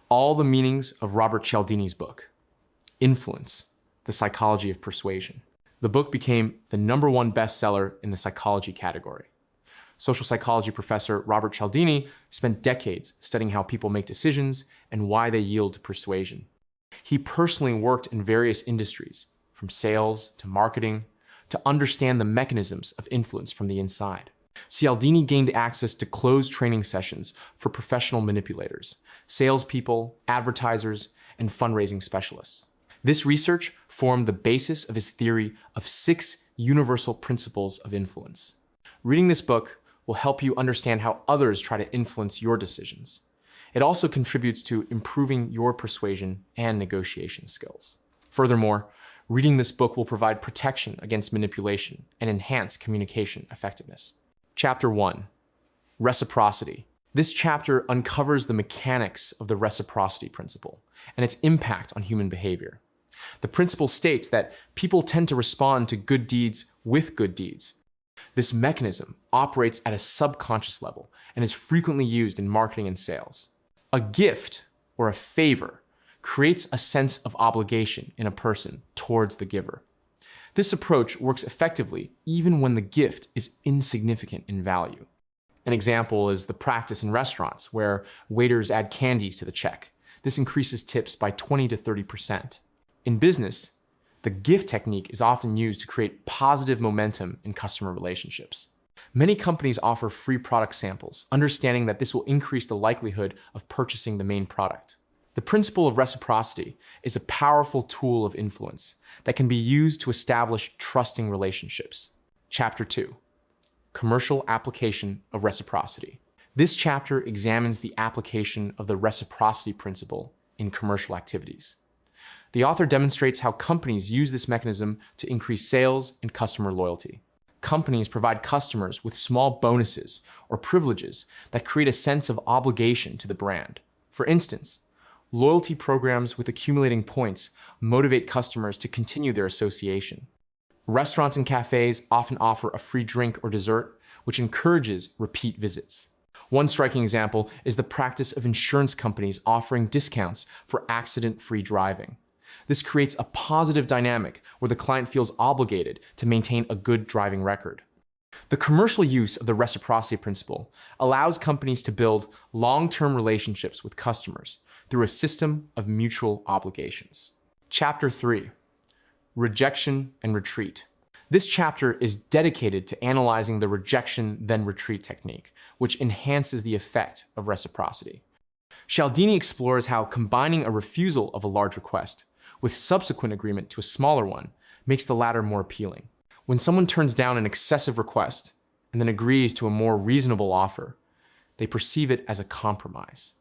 all the meanings of Robert Cialdini's book, Influence, The Psychology of Persuasion. The book became the #1 bestseller in the psychology category. Social psychology professor Robert Cialdini spent decades studying how people make decisions and why they yield to persuasion. He personally worked in various industries, from sales to marketing, to understand the mechanisms of influence from the inside. Cialdini gained access to closed training sessions for professional manipulators, salespeople, advertisers, and fundraising specialists. This research formed the basis of his theory of 6 universal principles of influence. Reading this book will help you understand how others try to influence your decisions. It also contributes to improving your persuasion and negotiation skills. Furthermore, reading this book will provide protection against manipulation and enhance communication effectiveness. Chapter 1, Reciprocity. This chapter uncovers the mechanics of the reciprocity principle and its impact on human behavior. The principle states that people tend to respond to good deeds with good deeds. This mechanism operates at a subconscious level and is frequently used in marketing and sales. A gift or a favor creates a sense of obligation in a person towards the giver. This approach works effectively even when the gift is insignificant in value. An example is the practice in restaurants where waiters add candies to the check. This increases tips by 20 to 30%. In business, the gift technique is often used to create positive momentum in customer relationships. Many companies offer free product samples, understanding that this will increase the likelihood of purchasing the main product. The principle of reciprocity is a powerful tool of influence that can be used to establish trusting relationships. Chapter 2, Commercial Application of Reciprocity. This chapter examines the application of the reciprocity principle in commercial activities. The author demonstrates how companies use this mechanism to increase sales and customer loyalty. Companies provide customers with small bonuses or privileges that create a sense of obligation to the brand. For instance, loyalty programs with accumulating points motivate customers to continue their association. Restaurants and cafes often offer a free drink or dessert, which encourages repeat visits. One striking example is the practice of insurance companies offering discounts for accident-free driving. This creates a positive dynamic where the client feels obligated to maintain a good driving record. The commercial use of the reciprocity principle allows companies to build long-term relationships with customers through a system of mutual obligations. Chapter 3, Rejection and Retreat. This chapter is dedicated to analyzing the rejection then retreat technique, which enhances the effect of reciprocity. Cialdini explores how combining a refusal of a large request with subsequent agreement to a smaller one makes the latter more appealing. When someone turns down an excessive request and then agrees to a more reasonable offer, they perceive it as a compromise.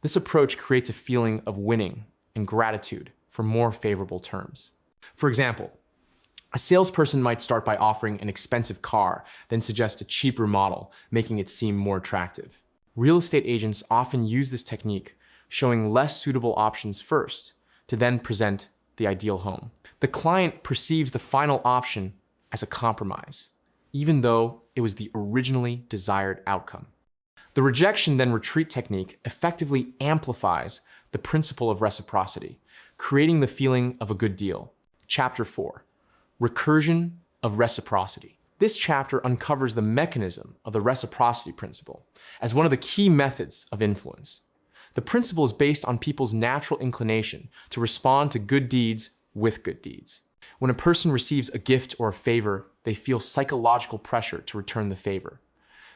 This approach creates a feeling of winning and gratitude for more favorable terms. For example, a salesperson might start by offering an expensive car, then suggest a cheaper model, making it seem more attractive. Real estate agents often use this technique, showing less suitable options first, to then present the ideal home. The client perceives the final option as a compromise, even though it was the originally desired outcome. The rejection then retreat technique effectively amplifies the principle of reciprocity, creating the feeling of a good deal. Chapter 4, Recursion of Reciprocity. This chapter uncovers the mechanism of the reciprocity principle as one of the key methods of influence. The principle is based on people's natural inclination to respond to good deeds with good deeds. When a person receives a gift or a favor, they feel psychological pressure to return the favor.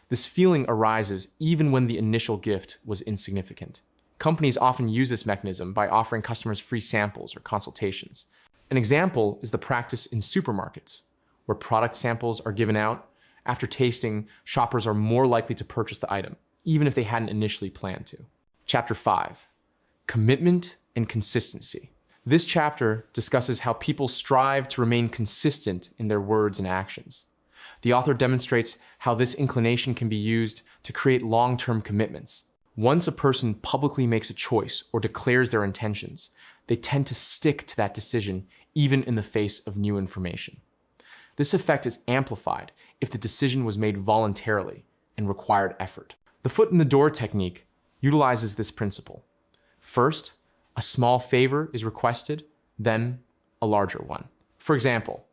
This feeling arises even when the initial gift was insignificant. Companies often use this mechanism by offering customers free samples or consultations. An example is the practice in supermarkets, where product samples are given out. After tasting, shoppers are more likely to purchase the item, even if they hadn't initially planned to. Chapter 5, Commitment and Consistency. This chapter discusses how people strive to remain consistent in their words and actions. The author demonstrates how this inclination can be used to create long-term commitments. Once a person publicly makes a choice or declares their intentions, they tend to stick to that decision even in the face of new information. This effect is amplified if the decision was made voluntarily and required effort. The foot in the door technique utilizes this principle. First, a small favor is requested, then a larger one. For example,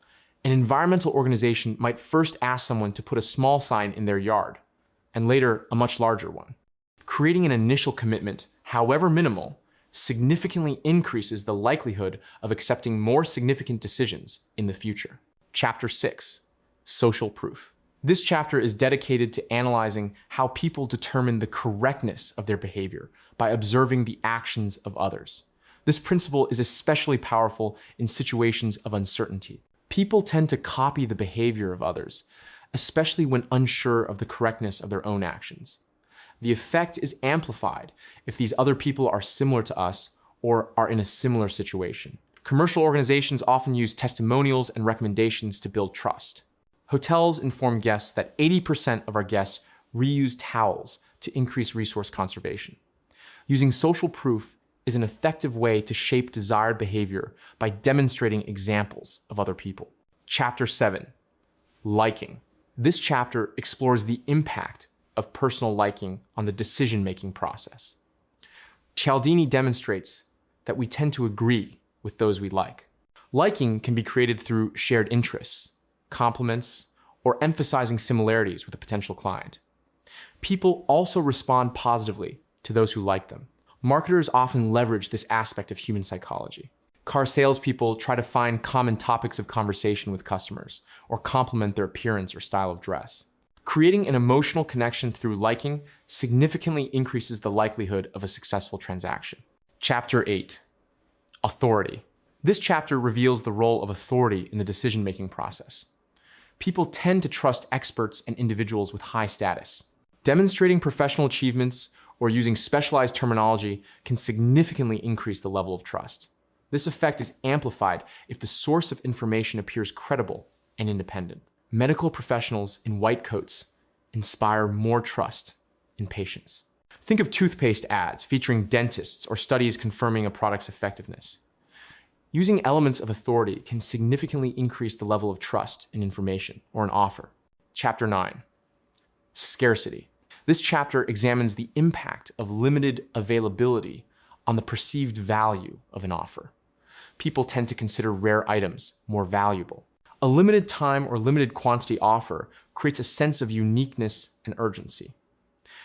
an environmental organization might first ask someone to put a small sign in their yard, and later a much larger one. Creating an initial commitment, however minimal, significantly increases the likelihood of accepting more significant decisions in the future. Chapter 6, Social Proof. This chapter is dedicated to analyzing how people determine the correctness of their behavior by observing the actions of others. This principle is especially powerful in situations of uncertainty. People tend to copy the behavior of others, especially when unsure of the correctness of their own actions. The effect is amplified if these other people are similar to us or are in a similar situation. Commercial organizations often use testimonials and recommendations to build trust. Hotels inform guests that 80% of our guests reuse towels to increase resource conservation. Using social proof is an effective way to shape desired behavior by demonstrating examples of other people. Chapter 7, Liking. This chapter explores the impact of personal liking on the decision-making process. Cialdini demonstrates that we tend to agree with those we like. Liking can be created through shared interests, compliments, or emphasizing similarities with a potential client. People also respond positively to those who like them. Marketers often leverage this aspect of human psychology. Car salespeople try to find common topics of conversation with customers or compliment their appearance or style of dress. Creating an emotional connection through liking significantly increases the likelihood of a successful transaction. Chapter 8, Authority. This chapter reveals the role of authority in the decision-making process. People tend to trust experts and individuals with high status. Demonstrating professional achievements or using specialized terminology can significantly increase the level of trust. This effect is amplified if the source of information appears credible and independent. Medical professionals in white coats inspire more trust in patients. Think of toothpaste ads featuring dentists or studies confirming a product's effectiveness. Using elements of authority can significantly increase the level of trust in information or an offer. Chapter 9, Scarcity. This chapter examines the impact of limited availability on the perceived value of an offer. People tend to consider rare items more valuable. A limited time or limited quantity offer creates a sense of uniqueness and urgency.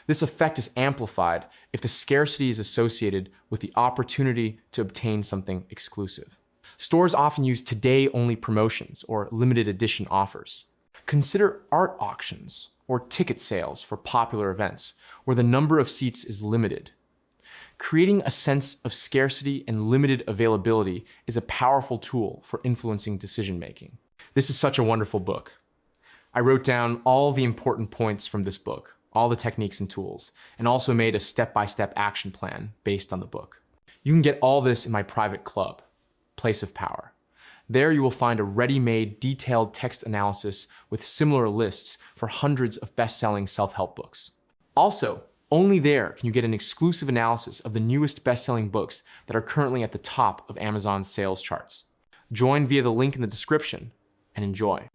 This effect is amplified if the scarcity is associated with the opportunity to obtain something exclusive. Stores often use today-only promotions or limited edition offers. Consider art auctions or ticket sales for popular events where the number of seats is limited. Creating a sense of scarcity and limited availability is a powerful tool for influencing decision-making. This is such a wonderful book. I wrote down all the important points from this book, all the techniques and tools, and also made a step-by-step action plan based on the book. You can get all this in my private club, Place of Power. There you will find a ready-made detailed text analysis with similar lists for hundreds of best-selling self-help books. Also, only there can you get an exclusive analysis of the newest best-selling books that are currently at the top of Amazon's sales charts. Join via the link in the description and enjoy.